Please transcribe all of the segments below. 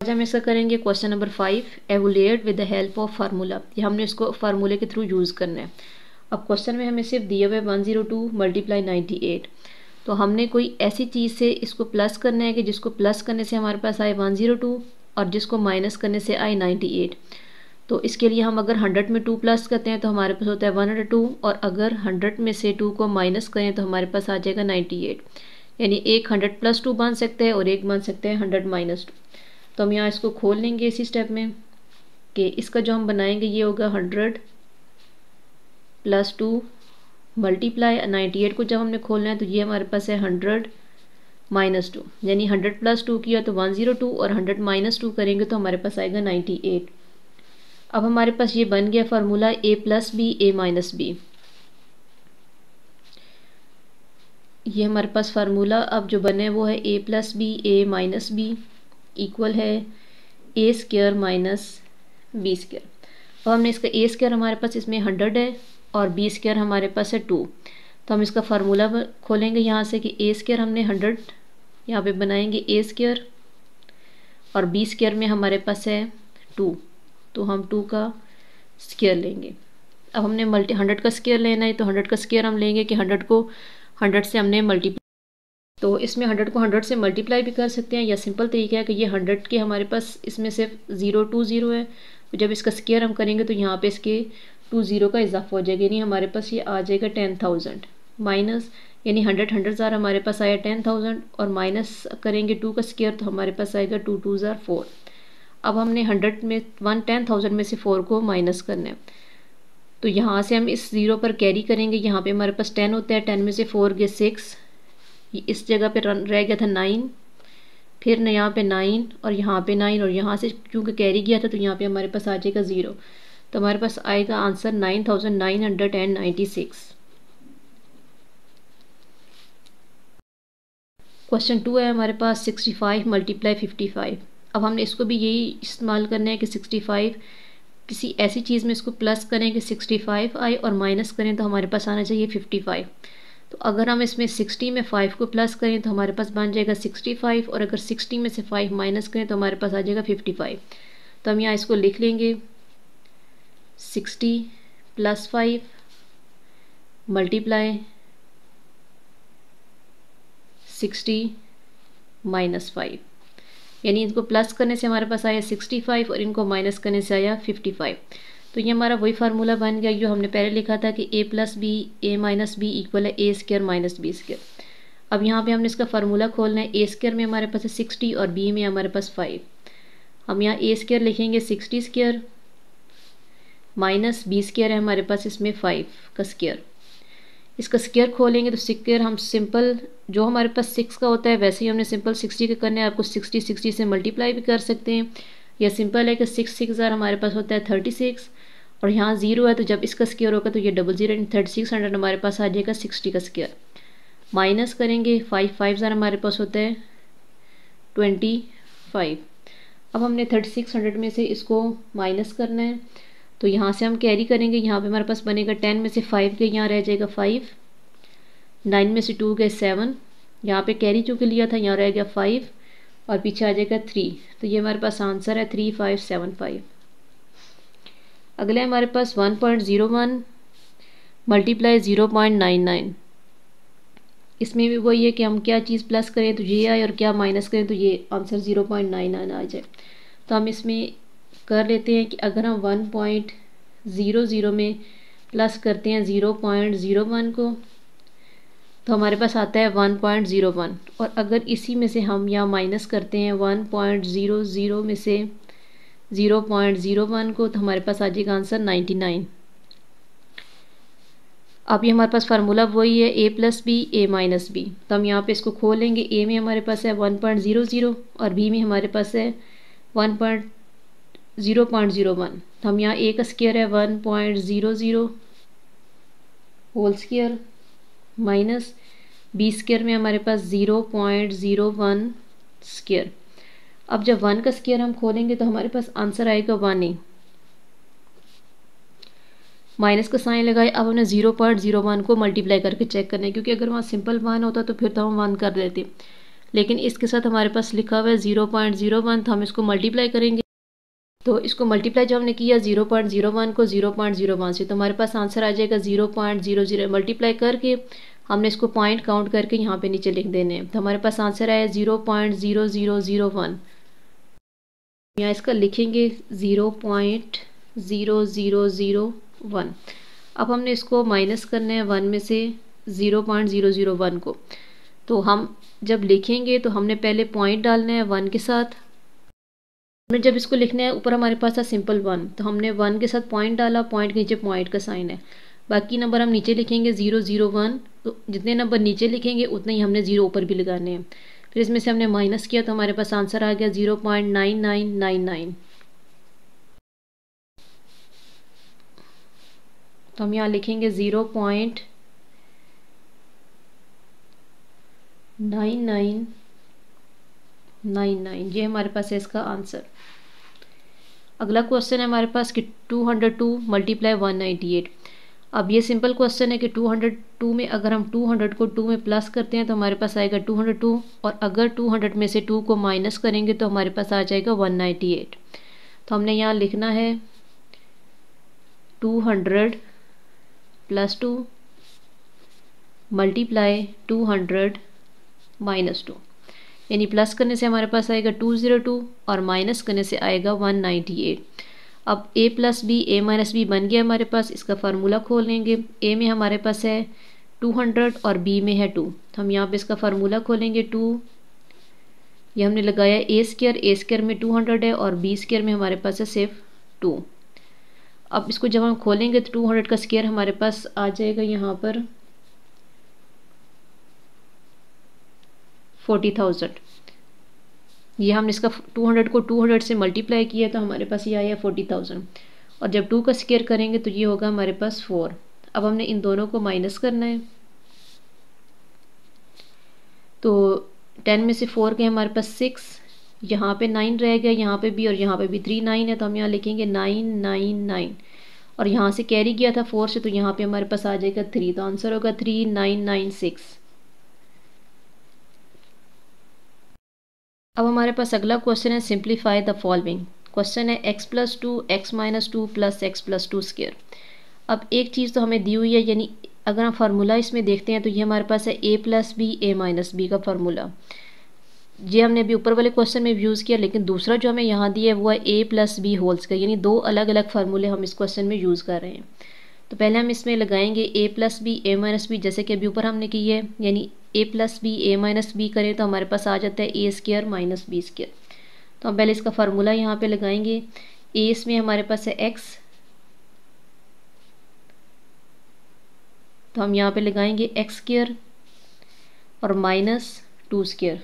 आज हम इसका करेंगे question number 5, evaluate with the help of formula. ये हमने इसको फार्मूले के थ्रू यूज़ करना है। अब क्वेश्चन में हमें सिर्फ दिए हुए 102 मल्टीप्लाई 98, तो हमने कोई ऐसी चीज़ से इसको प्लस करना है कि जिसको प्लस करने से हमारे पास आए 102 और जिसको माइनस करने से आए 98। तो इसके लिए हम अगर 100 में 2 प्लस करते हैं तो हमारे पास होता है 102, और अगर 100 में से 2 को माइनस करें तो हमारे पास आ जाएगा 98। यानी एक 100 + 2 बन सकता है और एक बन सकता है 100 - 2। तो हम यहाँ इसको खोल लेंगे इसी स्टेप में कि इसका जो हम बनाएंगे ये होगा 100 + 2 मल्टीप्लाई 98 को जब हमने खोलना है तो ये हमारे पास है 100 - 2, यानी 100 + 2 किया तो 102 और 100 - 2 करेंगे तो हमारे पास आएगा 98। अब हमारे पास ये बन गया formula a + b a - b। ये हमारे पास फार्मूला अब जो बने वो है a + b a - b equal है a² - b²। अब हमने इसका a² हमारे पास इसमें 100 है और b² हमारे पास है 2। तो हम इसका फार्मूला खोलेंगे यहाँ से कि a² हमने 100 यहाँ पे बनाएंगे a² और b² में हमारे पास है 2, तो हम 2 का स्क्वायर लेंगे। अब हमने 100 का स्क्वायर लेना है तो 100 का स्क्वायर हम लेंगे कि 100 को 100 से हमने मल्टीप्लाई, तो इसमें 100 को 100 से मल्टीप्लाई भी कर सकते हैं, या सिंपल तरीका है कि ये 100 के हमारे पास इसमें सिर्फ 0 2 0 है, तो जब इसका स्क्वायर हम करेंगे तो यहाँ पे इसके 2 0 का इजाफा हो जाएगा, यानी हमारे पास ये आ जाएगा 10,000 माइनस, यानी 100 हमारे पास आया 10,000 और माइनस करेंगे 2 का स्क्वायर तो हमारे पास आएगा 2 2 4। अब हमने 100 में 10,000 में से 4 को माइनस करना है, तो यहाँ से हम इस 0 पर कैरी करेंगे। यहाँ पे हमारे पास 10 होता है, 10 में से 4 गए 6, इस जगह पे रह गया था 9, फिर न यहाँ पे 9 और यहाँ पे 9, और यहाँ से क्योंकि कैरी गया था तो यहाँ पे हमारे पास आ जाएगा 0, तो हमारे पास आएगा आंसर 9,996। क्वेश्चन 2 है हमारे पास 65 मल्टीप्लाई 55। अब हमने इसको भी यही इस्तेमाल करना है कि 65 किसी ऐसी चीज़ में इसको प्लस करें कि 65 आए और माइनस करें तो हमारे पास आना चाहिए 55। तो अगर हम इसमें 60 में 5 को प्लस करें तो हमारे पास बन जाएगा 65, और अगर 60 में से 5 माइनस करें तो हमारे पास आ जाएगा 55। तो हम यहाँ इसको लिख लेंगे 60 + 5 मल्टीप्लाई 60 - 5, यानी इनको प्लस करने से हमारे पास आया 65 और इनको माइनस करने से आया 55। तो ये हमारा वही फार्मूला बन गया जो हमने पहले लिखा था कि a + b a - b equal है a² - b²। अब यहाँ पे हमने इसका फार्मूला खोलना है। a² में हमारे पास है 60 और b में हमारे पास 5। हम यहाँ a² लिखेंगे 60² माइनस b² है हमारे पास इसमें 5 का स्क्वायर। इसका स्क्वायर खोलेंगे तो स्क्वायर हम सिंपल जो हमारे पास 6 का होता है वैसे ही हमने सिंपल 60 का करना है। आपको 60 से मल्टीप्लाई भी कर सकते हैं, या सिंपल है कि 6 6 हमारे पास होता है 36, और यहाँ 0 है तो जब इसका स्क्वायर होगा तो ये 00 3600 हमारे पास आ जाएगा 60 का स्क्वायर। माइनस करेंगे 5 5 हमारे पास होता है 25। अब हमने 3600 में से इसको माइनस करना है, तो यहाँ से हम कैरी करेंगे। यहाँ पे हमारे पास बनेगा 10 में से 5 के यहाँ रह जाएगा 5, 9 में से 2 गए 7, यहाँ पे कैरी चूँकि लिया था यहाँ रह गया 5 और पीछे आ जाएगा 3, तो ये हमारे पास आंसर है 3575। अगले हमारे पास 1.01 मल्टीप्लाई 0.99। इसमें भी वही है कि हम क्या चीज़ प्लस करें तो ये आए और क्या माइनस करें तो ये आंसर 0.99 आ जाए। तो हम इसमें कर लेते हैं कि अगर हम 1.00 में प्लस करते हैं 0.01 को तो हमारे पास आता है 1.01, और अगर इसी में से हम यहाँ माइनस करते हैं 1.00 में से 0.01 को तो हमारे पास आ जाएगा आंसर 99। अब ये हमारे पास फार्मूला वही है a + b a - b। तो हम यहाँ पे इसको खोलेंगे। a में हमारे पास है 1.00 और b में हमारे पास है 0.01। तो हम यहाँ a का स्क्वायर है 1.00 होल स्क्वायर माइनस b² में हमारे पास 0.01 स्क्वायर। अब जब 1 का स्क्वायर हम खोलेंगे तो हमारे पास आंसर आएगा 1 ही। माइनस का साइन लगाए। अब हमने 0.01 को मल्टीप्लाई करके चेक करना है, क्योंकि अगर वहाँ सिंपल 1 होता तो फिर तो हम 1 कर देते, लेकिन इसके साथ हमारे पास लिखा हुआ है 0.01, तो हम इसको मल्टीप्लाई करेंगे। तो इसको मल्टीप्लाई जो हमने किया 0.01 को 0.01 से, तो हमारे पास आंसर आ जाएगा 0.00। मल्टीप्लाई करके हमने इसको पॉइंट काउंट करके यहाँ पे नीचे लिख देने हैं, तो हमारे पास आंसर आया 0.0001। यहाँ इसका लिखेंगे 0.0001। अब हमने इसको माइनस करना है 1 में से 0.001 को, तो हम जब लिखेंगे तो हमने पहले पॉइंट डालना है 1 के साथ। हमने जब इसको लिखना है, ऊपर हमारे पास था सिंपल 1, तो हमने 1 के साथ पॉइंट डाला, पॉइंट के नीचे पॉइंट का साइन है। बाकी नंबर हम नीचे लिखेंगे 001, तो जितने नंबर नीचे लिखेंगे उतने ही हमने 0 ऊपर भी लगाने हैं। फिर इसमें से हमने माइनस किया तो हमारे पास आंसर आ गया 0.9999। तो हम यहाँ लिखेंगे 0.9999, ये हमारे पास है इसका आंसर। अगला क्वेश्चन है हमारे पास कि 202 मल्टीप्लाई 198। अब ये सिंपल क्वेश्चन है कि 202 में अगर हम 200 को 2 में प्लस करते हैं तो हमारे पास आएगा 202, और अगर 200 में से 2 को माइनस करेंगे तो हमारे पास आ जाएगा 198। तो हमने यहाँ लिखना है 200 प्लस 2 मल्टीप्लाई 200 माइनस 2, यानी प्लस करने से हमारे पास आएगा 202 और माइनस करने से आएगा 198। अब a plus B A minus B बन गया हमारे पास। इसका फार्मूला खोल लेंगे। a में हमारे पास है 200 और b में है 2, तो हम यहाँ पे इसका फार्मूला खोलेंगे। 2 ये हमने लगाया a स्क्वायर में 200 है और b स्क्वायर में हमारे पास है सिर्फ 2। अब इसको जब हम खोलेंगे तो 200 का स्क्वायर हमारे पास आ जाएगा यहाँ पर 40,000। ये हमने इसका 200 को 200 से मल्टीप्लाई किया तो हमारे पास ये आया 40,000, और जब 2 का स्क्वायर करेंगे तो ये होगा हमारे पास 4। अब हमने इन दोनों को माइनस करना है, तो 10 में से 4 गए हमारे पास 6, यहाँ पे 9 रह गया, यहाँ पे भी और यहाँ पे भी 3 9 है, तो हम यहाँ लिखेंगे 999, और यहाँ से कैरी किया था 4 से, तो यहाँ पे हमारे पास आ जाएगा 3, तो आंसर होगा 3996। अब हमारे पास अगला क्वेश्चन है सिंप्लीफाई द फॉलोइंग। क्वेश्चन है x plus 2 x minus 2 plus x plus 2 square. अब एक चीज़ तो हमें दी हुई है, यानी अगर हम फार्मूला इसमें देखते हैं तो ये हमारे पास है a plus B A minus B का फार्मूला। ये हमने अभी ऊपर वाले क्वेश्चन में यूज़ किया, लेकिन दूसरा जो हमें यहाँ दिया है वो है a प्लस बी होल्स का, यानी 2 अलग अलग फार्मूले हम इस क्वेश्चन में यूज़ कर रहे हैं। तो पहले हम इसमें लगाएंगे a plus B A minus B, जैसे कि अभी ऊपर हमने की है, यानी a plus B A minus B करें तो हमारे पास आ जाता है A square minus B square. तो हम पहले इसका फार्मूला यहाँ पे लगाएंगे। a इसमें हमारे पास है x, तो हम यहाँ पे लगाएंगे x स्क्वायर और माइनस 2 स्क्वायर,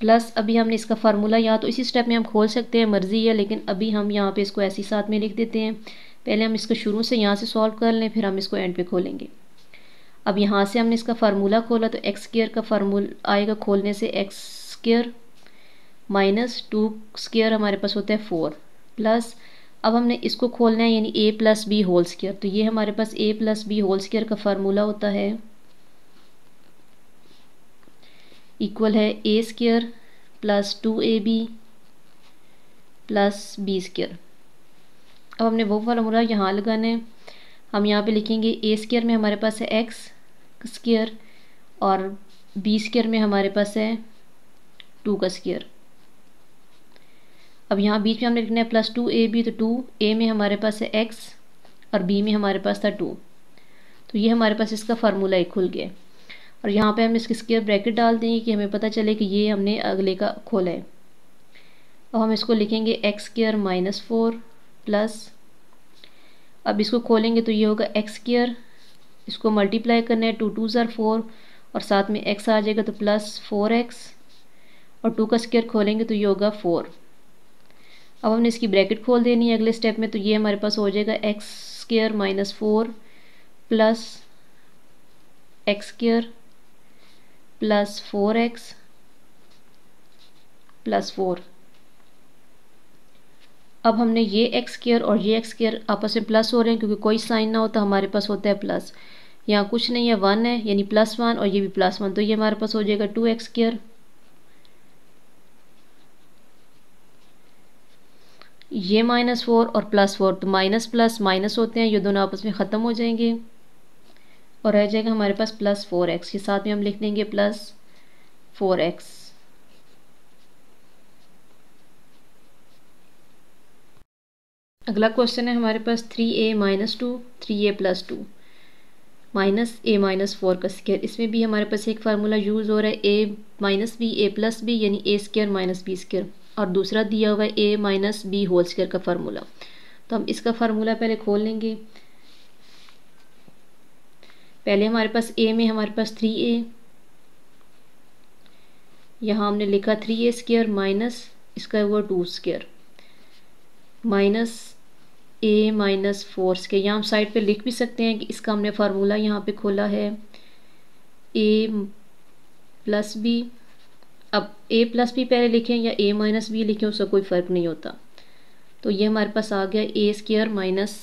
प्लस अभी हमने इसका फार्मूला या तो इसी स्टेप में हम खोल सकते हैं, मर्जी है, लेकिन अभी हम यहाँ पे इसको ऐसे ही साथ में लिख देते हैं। पहले हम इसको शुरू से यहाँ से सॉल्व कर लें, फिर हम इसको एंड पे खोलेंगे। अब यहाँ से हमने इसका फार्मूला खोला तो एक्स स्क्वायर का फार्मूला आएगा खोलने से एक्स स्क्वायर माइनस 2 स्क्वायर हमारे पास होता है 4, प्लस अब हमने इसको खोलना है यानी a plus B whole square. तो ये हमारे पास a plus B whole square का फार्मूला होता है इक्वल है a square plus 2ab plus B square. अब हमने वो फार्मूला यहाँ लगाना है। हम यहाँ पे लिखेंगे a स्क्वायर में हमारे पास है x स्क्वायर और b स्क्वायर में हमारे पास है 2 का स्क्वायर। अब यहाँ बीच में हमने लिखना है प्लस 2ab, तो 2a में हमारे पास है x और b में हमारे पास था 2, तो ये हमारे पास इसका फार्मूला एक खुल गया। और यहाँ पे हम इसके स्क्वायर ब्रैकेट डाल देंगे कि हमें पता चले कि ये हमने अगले का खोला है। अब हम इसको लिखेंगे एक्स स्क्वायर माइनस 4 प्लस, अब इसको खोलेंगे तो ये होगा एक्स स्क्वायर, इसको मल्टीप्लाई करना है 2 2 ज़ार 4 और साथ में x आ जाएगा तो प्लस 4x, और 2 का स्क्वायर खोलेंगे तो ये होगा 4। अब हमने इसकी ब्रैकेट खोल देनी है अगले स्टेप में, तो ये हमारे पास हो जाएगा x square minus 4 plus x square plus 4x plus 4। अब हमने ये एक्स स्क्वायर और ये एक्स स्क्वायर आपस में प्लस हो रहे हैं, क्योंकि कोई साइन ना हो तो हमारे पास होता है प्लस। यहाँ कुछ नहीं है, 1 है यानी +1 और ये भी +1, तो ये हमारे पास हो जाएगा 2x²। ये -4 और +4 तो माइनस प्लस माइनस होते हैं, ये दोनों आपस में ख़त्म हो जाएंगे और रह जाएगा हमारे पास +4x। ये साथ में हम लिख देंगे +4x। अगला क्वेश्चन है हमारे पास 3a - 2 3a + 2 -a - 4 का स्क्वायर। इसमें भी हमारे पास एक फार्मूला यूज़ हो रहा है a - b a + b यानी a² - b², और दूसरा दिया हुआ है a - b होल स्क्वायर का फार्मूला। तो हम इसका फार्मूला पहले खोल लेंगे। पहले हमारे पास a में हमारे पास 3a, यहाँ हमने लिखा 3a² माइनस इसका हुआ 2² माइनस a - 4²। यहाँ हम साइड पे लिख भी सकते हैं कि इसका हमने फार्मूला यहाँ पे खोला है a + b। अब a + b पहले लिखें या a - b लिखें, उसका कोई फ़र्क नहीं होता। तो ये हमारे पास आ गया a²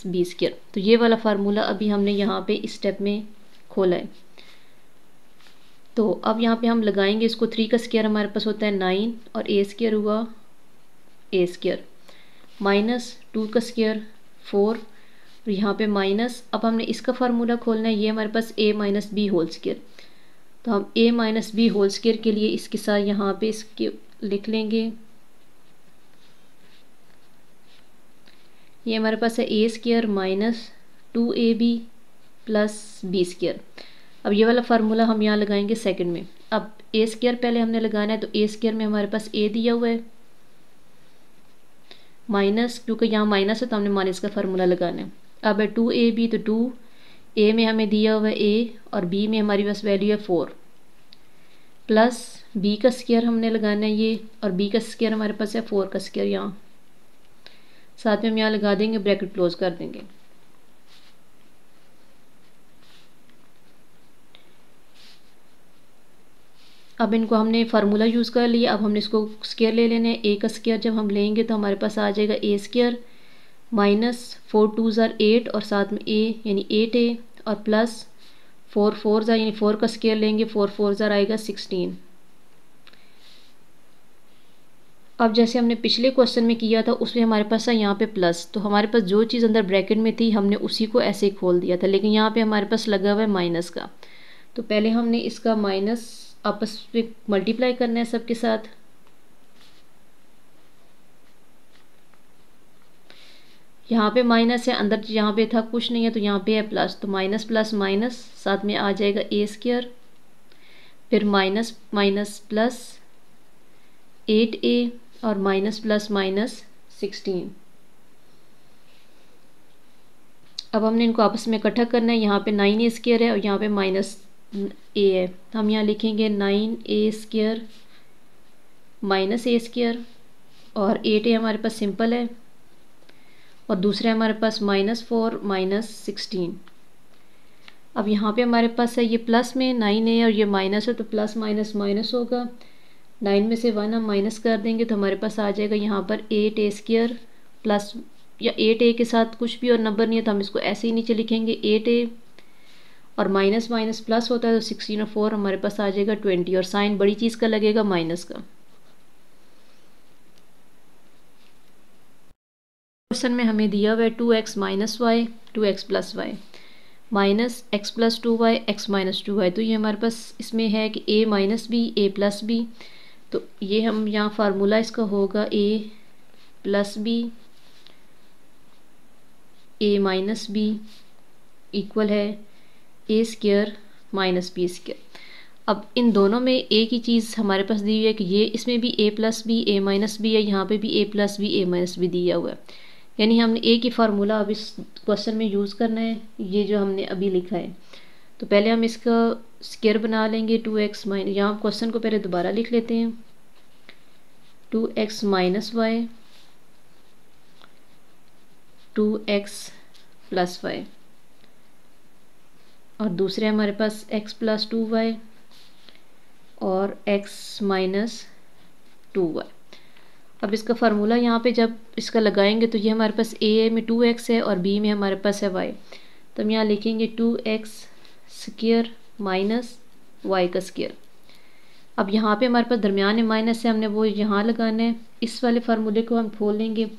- b²। तो ये वाला फार्मूला अभी हमने यहाँ पे इस स्टेप में खोला है। तो अब यहाँ पे हम लगाएंगे इसको। 3 का स्क्वायर हमारे पास होता है 9 और a² हुआ a² माइनस 2 का स्क्वायर 4 और यहाँ पे माइनस। अब हमने इसका फार्मूला खोलना है, ये हमारे पास a - b होल स्क्वायर। तो हम a - b होल स्क्वायर के लिए इसके साथ यहाँ पे इसके लिख लेंगे। ये हमारे पास है a² - 2ab + b²। अब ये वाला फार्मूला हम यहाँ लगाएंगे सेकंड में। अब a² पहले हमने लगाना है, तो a² में हमारे पास a दिया हुआ है माइनस, क्योंकि यहाँ माइनस है तो हमने माइनस का फार्मूला लगाना है। अब है 2ab, तो 2a में हमें दिया हुआ है a और b में हमारी पास वैल्यू है 4 प्लस b का स्क्वायर हमने लगाना है ये, और b का स्क्वायर हमारे पास है 4 का स्क्वायर। यहाँ साथ में हम यहाँ लगा देंगे, ब्रैकेट क्लोज कर देंगे। अब इनको हमने फार्मूला यूज़ कर लिया। अब हमने इसको स्क्वायर ले लेना है। a का स्क्वायर जब हम लेंगे तो हमारे पास आ जाएगा a² माइनस 4 2 ज़ार 8 और साथ में a यानी 8a और प्लस 4 4 ज़ार यानी 4 का स्क्वायर लेंगे, 4 4 ज़ार आएगा 16। अब जैसे हमने पिछले क्वेश्चन में किया था उसमें हमारे पास है यहाँ पे प्लस, तो हमारे पास जो चीज़ अंदर ब्रैकेट में थी हमने उसी को ऐसे ही खोल दिया था, लेकिन यहाँ पे हमारे पास लगा हुआ है माइनस का। तो पहले हमने इसका माइनस आपस में मल्टीप्लाई करना है सबके साथ। यहाँ पे माइनस है, अंदर यहाँ पे था कुछ नहीं है तो यहाँ पे है प्लस, तो माइनस प्लस माइनस साथ में आ जाएगा a², फिर माइनस माइनस प्लस 8a और माइनस प्लस माइनस 16। अब हमने इनको आपस में इकट्ठा करना है। यहाँ पे 9a² है और यहाँ पे माइनस a है, हम यहाँ लिखेंगे 9a² माइनस a² और 8a हमारे पास सिंपल है और दूसरे हमारे पास -4 माइनस 16। अब यहाँ पे हमारे पास है ये प्लस में 9a और ये माइनस है, तो प्लस माइनस माइनस होगा। 9 में से 1 हम माइनस कर देंगे तो हमारे पास आ जाएगा यहाँ पर 8a² प्लस, या 8a के साथ कुछ भी और नंबर नहीं है तो हम इसको ऐसे ही नीचे लिखेंगे 8a और माइनस माइनस प्लस होता है तो 16 और 4 हमारे पास आ जाएगा 20 और साइन बड़ी चीज़ का लगेगा माइनस का। क्वेश्चन में हमें दिया हुआ है 2x - y 2x + y minus x + 2y x - 2y। तो ये हमारे पास इसमें है कि a - b a + b, तो ये हम यहाँ फार्मूला इसका होगा a + b a - b equal है a² - b²। अब इन दोनों में a की चीज़ हमारे पास दी हुई है कि ये इसमें भी a + b a - b है, यहाँ पे भी a + b a - b दिया हुआ है, यानी हमने a की फार्मूला अब इस क्वेश्चन में यूज़ करना है, ये जो हमने अभी लिखा है। तो पहले हम इसका स्क्वायर बना लेंगे 2x - यहाँ क्वेश्चन को पहले दोबारा लिख लेते हैं 2x - y 2x + y और दूसरे हमारे पास x + 2y और x - 2y। अब इसका फार्मूला यहाँ पे जब इसका लगाएंगे तो ये हमारे पास a में 2x है और b में हमारे पास है y, तो हम यहाँ लिखेंगे 2x स्क्वायर माइनस वाई का स्क्वायर। अब यहाँ पे हमारे पास दरमियान में माइनस है, हमने वो यहाँ लगाना है। इस वाले फार्मूले को हम खोल लेंगे,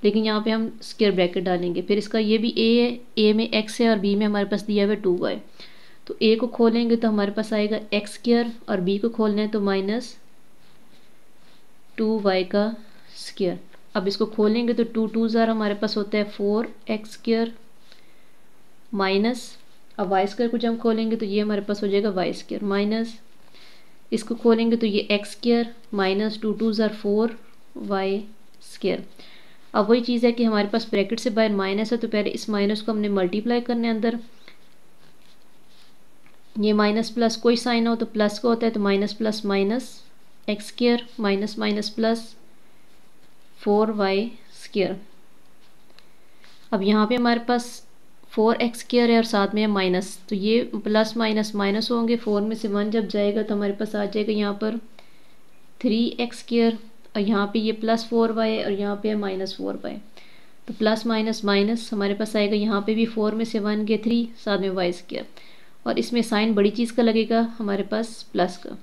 लेकिन यहाँ पे हम स्क्वायर ब्रैकेट डालेंगे। फिर इसका ये भी ए है, ए में एक्स है और बी में हमारे पास दिया हुआ है 2y। तो ए को खोलेंगे तो हमारे पास आएगा एक्स स्क्वायर और बी को खोलना है तो माइनस 2y का स्क्वायर। अब इसको खोलेंगे तो 2 2 ज़ार हमारे पास होता है 4x स्क्वायर माइनस, अब वाई स्क्वायर को जब हम खोलेंगे तो ये हमारे पास हो जाएगा वाई स्क्वायर माइनस, इसको खोलेंगे तो ये एक्स स्क्वायर माइनस 2 2 ज़ार 4y स्क्वायर। अब वही चीज़ है कि हमारे पास ब्रैकेट से बाहर माइनस है, तो पहले इस माइनस को हमने मल्टीप्लाई करने अंदर, ये माइनस प्लस कोई साइन हो तो प्लस का होता है, तो minus plus minus x square minus minus plus 4y square. अब यहाँ पे हमारे पास 4x स्क्वायर है और साथ में है माइनस, तो ये प्लस माइनस माइनस होंगे, 4 में से 1 जब जाएगा तो हमारे पास आ जाएगा यहाँ पर 3x स्क्वायर और यहाँ पे ये प्लस 4y है और यहाँ पे है माइनस 4y। तो प्लस माइनस माइनस हमारे पास आएगा, यहाँ पे भी 4 में से 1 गए 3, साथ में y स्क्वायर, और इसमें साइन बड़ी चीज़ का लगेगा हमारे पास प्लस का।